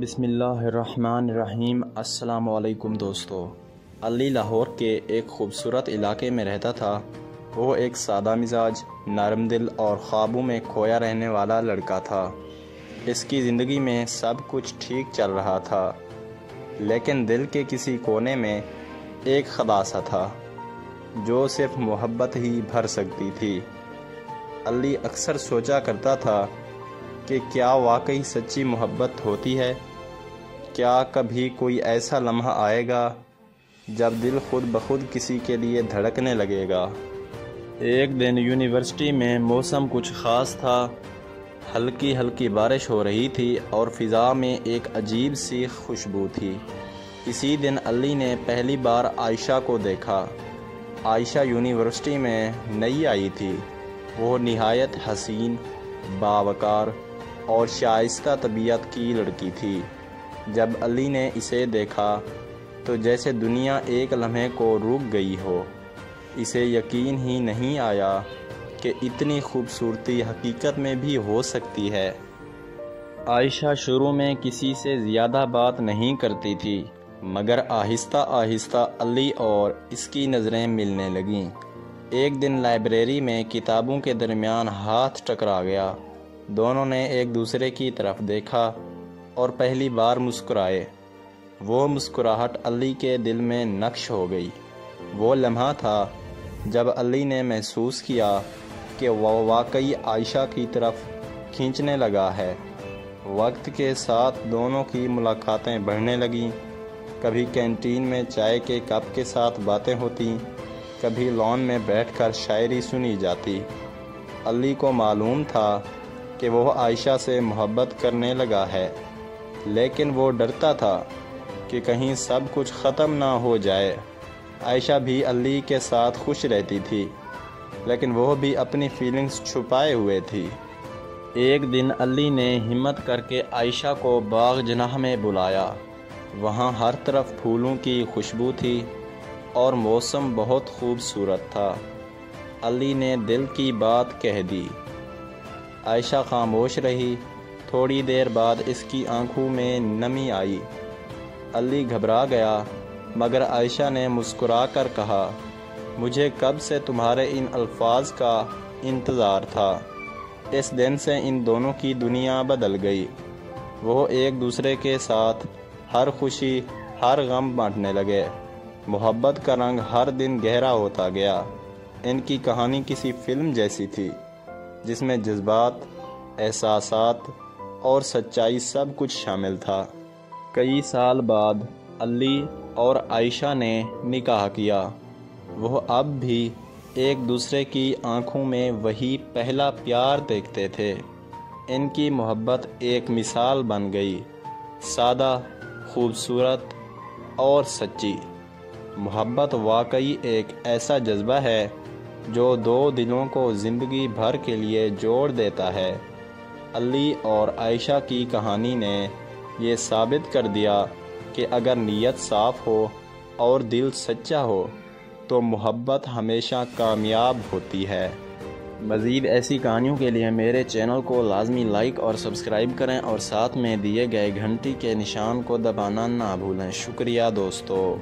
بسم اللہ الرحمن الرحیم۔ السلام علیکم دوستو۔ علی لاہور کے ایک خوبصورت علاقے میں رہتا تھا۔ وہ ایک سادہ مزاج، نرم دل اور خوابوں میں کھویا رہنے والا لڑکا تھا۔ اس کی زندگی میں سب کچھ ٹھیک چل رہا تھا، لیکن دل کے کسی کونے میں ایک خدا سا تھا جو صرف محبت ہی بھر سکتی تھی۔ علی اکثر سوچا کرتا تھا کہ کیا واقعی سچی محبت ہوتی ہے؟ کیا کبھی کوئی ایسا لمحہ آئے گا جب دل خود بخود کسی کے لیے دھڑکنے لگے گا؟ ایک دن یونیورسٹی میں موسم کچھ خاص تھا۔ ہلکی ہلکی بارش ہو رہی تھی اور فضا میں ایک عجیب سی خوشبو تھی۔ اسی دن علی نے پہلی بار عائشہ کو دیکھا۔ عائشہ یونیورسٹی میں نئی آئی تھی۔ وہ نہایت حسین، باوقار اور شائستہ طبیعت کی لڑکی تھی۔ جب علی نے اسے دیکھا تو جیسے دنیا ایک لمحے کو رک گئی ہو۔ اسے یقین ہی نہیں آیا کہ اتنی خوبصورتی حقیقت میں بھی ہو سکتی ہے۔ عائشہ شروع میں کسی سے زیادہ بات نہیں کرتی تھی، مگر آہستہ آہستہ علی اور اس کی نظریں ملنے لگیں۔ ایک دن لائبریری میں کتابوں کے درمیان ہاتھ ٹکرا گیا۔ دونوں نے ایک دوسرے کی طرف دیکھا اور پہلی بار مسکرائے۔ وہ مسکراہٹ علی کے دل میں نقش ہو گئی۔ وہ لمحہ تھا جب علی نے محسوس کیا کہ وہ واقعی عائشہ کی طرف کھینچنے لگا ہے۔ وقت کے ساتھ دونوں کی ملاقاتیں بڑھنے لگیں۔ کبھی کینٹین میں چائے کے کپ کے ساتھ باتیں ہوتیں، کبھی لان میں بیٹھ کر شاعری سنی جاتی۔ علی کو معلوم تھا کہ وہ عائشہ سے محبت کرنے لگا ہے، لیکن وہ ڈرتا تھا کہ کہیں سب کچھ ختم نہ ہو جائے۔ عائشہ بھی علی کے ساتھ خوش رہتی تھی، لیکن وہ بھی اپنی فیلنگز چھپائے ہوئے تھی۔ ایک دن علی نے ہمت کر کے عائشہ کو باغ جناح میں بلایا۔ وہاں ہر طرف پھولوں کی خوشبو تھی اور موسم بہت خوبصورت تھا۔ علی نے دل کی بات کہہ دی۔ عائشہ خاموش رہی۔ تھوڑی دیر بعد اس کی آنکھوں میں نمی آئی۔ علی گھبرا گیا، مگر عائشہ نے مسکرا کر کہا، مجھے کب سے تمہارے ان الفاظ کا انتظار تھا۔ اس دن سے ان دونوں کی دنیا بدل گئی۔ وہ ایک دوسرے کے ساتھ ہر خوشی، ہر غم بانٹنے لگے۔ محبت کا رنگ ہر دن گہرا ہوتا گیا۔ ان کی کہانی کسی فلم جیسی تھی، جس میں جذبات، احساسات اور سچائی سب کچھ شامل تھا۔ کئی سال بعد علی اور عائشہ نے نکاح کیا۔ وہ اب بھی ایک دوسرے کی آنکھوں میں وہی پہلا پیار دیکھتے تھے۔ ان کی محبت ایک مثال بن گئی، سادہ، خوبصورت اور سچی۔ محبت واقعی ایک ایسا جذبہ ہے جو دو دلوں کو زندگی بھر کے لیے جوڑ دیتا ہے۔ علی اور عائشہ کی کہانی نے یہ ثابت کر دیا کہ اگر نیت صاف ہو اور دل سچا ہو تو محبت ہمیشہ کامیاب ہوتی ہے۔ مزید ایسی کہانیوں کے لیے میرے چینل کو لازمی لائک اور سبسکرائب کریں اور ساتھ میں دیے گئے گھنٹی کے نشان کو دبانا نہ بھولیں۔ شکریہ دوستو۔